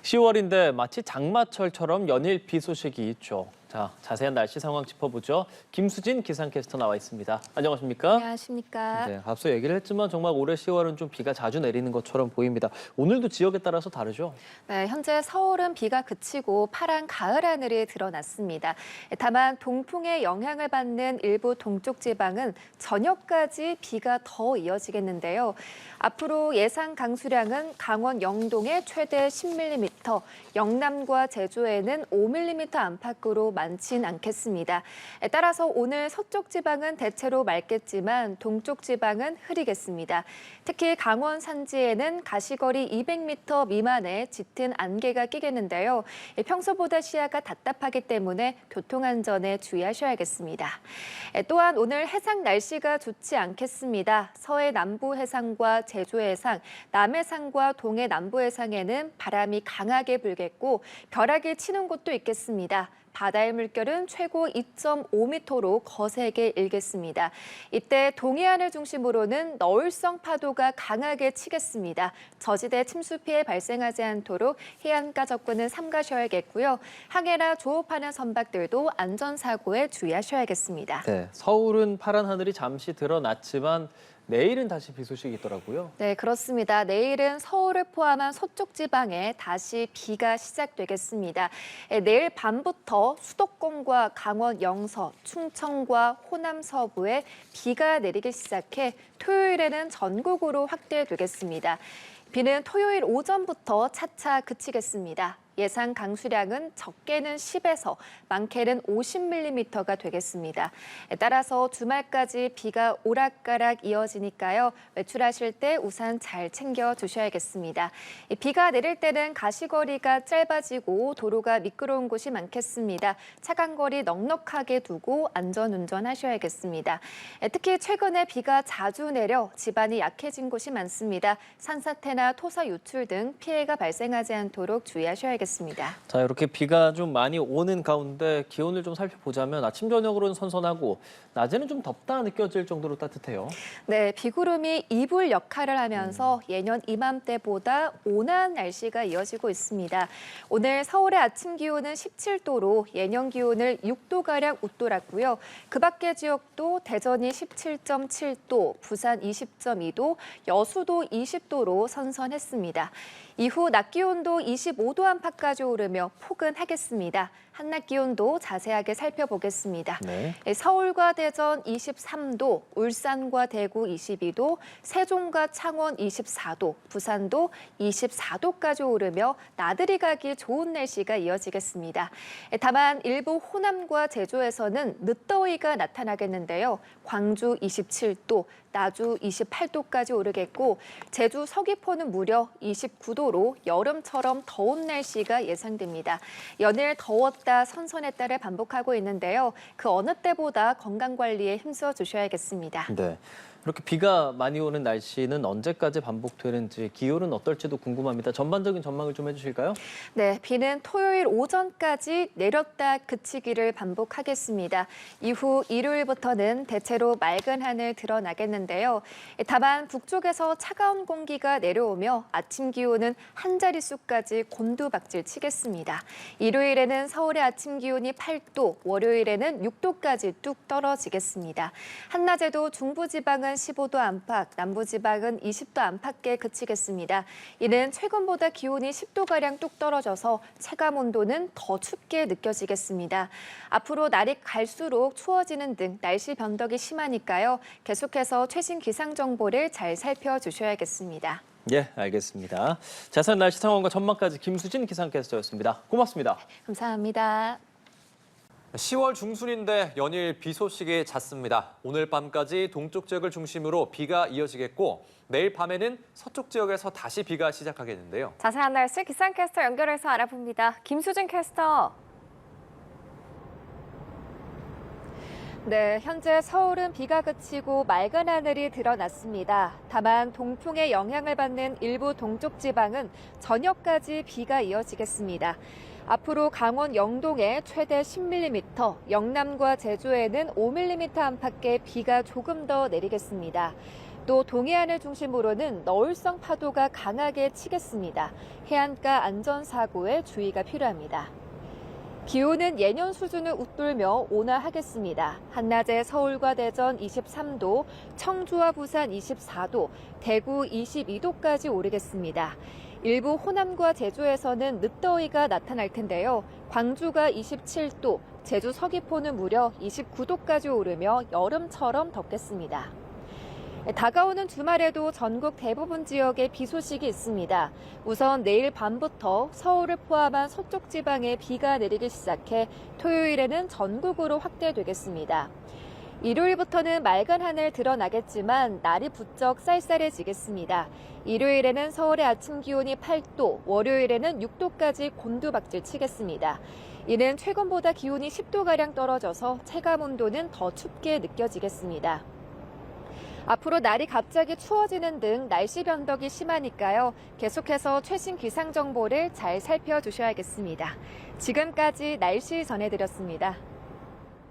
10월인데 마치 장마철처럼 연일 비 소식이 있죠. 자, 자세한 날씨 상황 짚어보죠. 김수진 기상캐스터 나와 있습니다. 안녕하십니까? 안녕하십니까? 네, 앞서 얘기를 했지만 정말 올해 10월은 좀 비가 자주 내리는 것처럼 보입니다. 오늘도 지역에 따라서 다르죠? 네, 현재 서울은 비가 그치고 파란 가을 하늘이 드러났습니다. 다만 동풍의 영향을 받는 일부 동쪽 지방은 저녁까지 비가 더 이어지겠는데요. 앞으로 예상 강수량은 강원 영동에 최대 10mm, 영남과 제주에는 5mm 안팎으로 많진 않겠습니다. 따라서 오늘 서쪽 지방은 대체로 맑겠지만 동쪽 지방은 흐리겠습니다. 특히 강원 산지에는 가시거리 200m 미만의 짙은 안개가 끼겠는데요. 평소보다 시야가 답답하기 때문에 교통안전에 주의하셔야겠습니다. 또한 오늘 해상 날씨가 좋지 않겠습니다. 서해 남부 해상과 제주 해상, 남해상과 동해 남부 해상에는 바람이 강하게 불겠고 벼락이 치는 곳도 있겠습니다. 바다의 물결은 최고 2.5m로 거세게 일겠습니다. 이때 동해안을 중심으로는 너울성 파도가 강하게 치겠습니다. 저지대 침수 피해 발생하지 않도록 해안가 접근은 삼가셔야겠고요. 항해나 조업하는 선박들도 안전사고에 주의하셔야겠습니다. 네, 서울은 파란 하늘이 잠시 드러났지만 내일은 다시 비 소식이 있더라고요. 네, 그렇습니다. 내일은 서울을 포함한 서쪽 지방에 다시 비가 시작되겠습니다. 내일 밤부터 수도권과 강원 영서, 충청과 호남 서부에 비가 내리기 시작해 토요일에는 전국으로 확대되겠습니다. 비는 토요일 오전부터 차차 그치겠습니다. 예상 강수량은 적게는 10에서 많게는 50mm가 되겠습니다. 따라서 주말까지 비가 오락가락 이어지니까요. 외출하실 때 우산 잘 챙겨 주셔야겠습니다. 비가 내릴 때는 가시거리가 짧아지고 도로가 미끄러운 곳이 많겠습니다. 차간거리 넉넉하게 두고 안전운전하셔야겠습니다. 특히 최근에 비가 자주 내려 집안이 약해진 곳이 많습니다. 산사태나 토사 유출 등 피해가 발생하지 않도록 주의하셔야겠습니다. 자, 이렇게 비가 좀 많이 오는 가운데 기온을 좀 살펴보자면 아침, 저녁으로는 선선하고 낮에는 좀 덥다 느껴질 정도로 따뜻해요. 네, 비구름이 이불 역할을 하면서 예년 이맘때보다 온화한 날씨가 이어지고 있습니다. 오늘 서울의 아침 기온은 17도로 예년 기온을 6도가량 웃돌았고요. 그 밖의 지역도 대전이 17.7도, 부산 20.2도, 여수도 20도로 선선했습니다. 이후 낮 기온도 25도 안팎까지 오르며 포근하겠습니다. 한낮 기온도 자세하게 살펴보겠습니다. 네. 서울과 대전 23도, 울산과 대구 22도, 세종과 창원 24도, 부산도 24도까지 오르며 나들이 가기 좋은 날씨가 이어지겠습니다. 다만 일부 호남과 제주에서는 늦더위가 나타나겠는데요. 광주 27도, 나주 28도까지 오르겠고 제주 서귀포는 무려 29도로 여름처럼 더운 날씨가 예상됩니다. 연일 더웠다 선선했다를 반복하고 있는데요. 그 어느 때보다 건강관리에 힘써 주셔야겠습니다. 네. 이렇게 비가 많이 오는 날씨는 언제까지 반복되는지, 기온은 어떨지도 궁금합니다. 전반적인 전망을 좀 해주실까요? 네, 비는 토요일 오전까지 내렸다 그치기를 반복하겠습니다. 이후 일요일부터는 대체로 맑은 하늘 드러나겠는데요. 다만 북쪽에서 차가운 공기가 내려오며 아침 기온은 한 자릿수까지 곤두박질 치겠습니다. 일요일에는 서울의 아침 기온이 8도, 월요일에는 6도까지 뚝 떨어지겠습니다. 한낮에도 중부지방은 15도 안팎, 남부지방은 20도 안팎에 그치겠습니다. 이는 최근보다 기온이 10도가량 뚝 떨어져서 체감 온도는 더 춥게 느껴지겠습니다. 앞으로 날이 갈수록 추워지는 등 날씨 변덕이 심하니까요. 계속해서 최신 기상 정보를 잘 살펴주셔야겠습니다. 예, 알겠습니다. 자세한 날씨 상황과 전망까지 김수진 기상캐스터였습니다. 고맙습니다. 감사합니다. 10월 중순인데 연일 비 소식이 잦습니다. 오늘 밤까지 동쪽 지역을 중심으로 비가 이어지겠고 내일 밤에는 서쪽 지역에서 다시 비가 시작하겠는데요. 자세한 날씨 기상캐스터 연결해서 알아봅니다. 김수진 캐스터. 네, 현재 서울은 비가 그치고 맑은 하늘이 드러났습니다. 다만 동풍의 영향을 받는 일부 동쪽 지방은 저녁까지 비가 이어지겠습니다. 앞으로 강원 영동에 최대 10mm, 영남과 제주에는 5mm 안팎의 비가 조금 더 내리겠습니다. 또 동해안을 중심으로는 너울성 파도가 강하게 치겠습니다. 해안가 안전사고에 주의가 필요합니다. 기온은 예년 수준을 웃돌며 온화하겠습니다. 한낮에 서울과 대전 23도, 청주와 부산 24도, 대구 22도까지 오르겠습니다. 일부 호남과 제주에서는 늦더위가 나타날 텐데요. 광주가 27도, 제주 서귀포는 무려 29도까지 오르며 여름처럼 덥겠습니다. 다가오는 주말에도 전국 대부분 지역에 비 소식이 있습니다. 우선 내일 밤부터 서울을 포함한 서쪽 지방에 비가 내리기 시작해 토요일에는 전국으로 확대되겠습니다. 일요일부터는 맑은 하늘 드러나겠지만 날이 부쩍 쌀쌀해지겠습니다. 일요일에는 서울의 아침 기온이 8도, 월요일에는 6도까지 곤두박질 치겠습니다. 이는 최근보다 기온이 10도가량 떨어져서 체감 온도는 더 춥게 느껴지겠습니다. 앞으로 날이 갑자기 추워지는 등 날씨 변덕이 심하니까요. 계속해서 최신 기상 정보를 잘 살펴주셔야겠습니다. 지금까지 날씨 전해드렸습니다.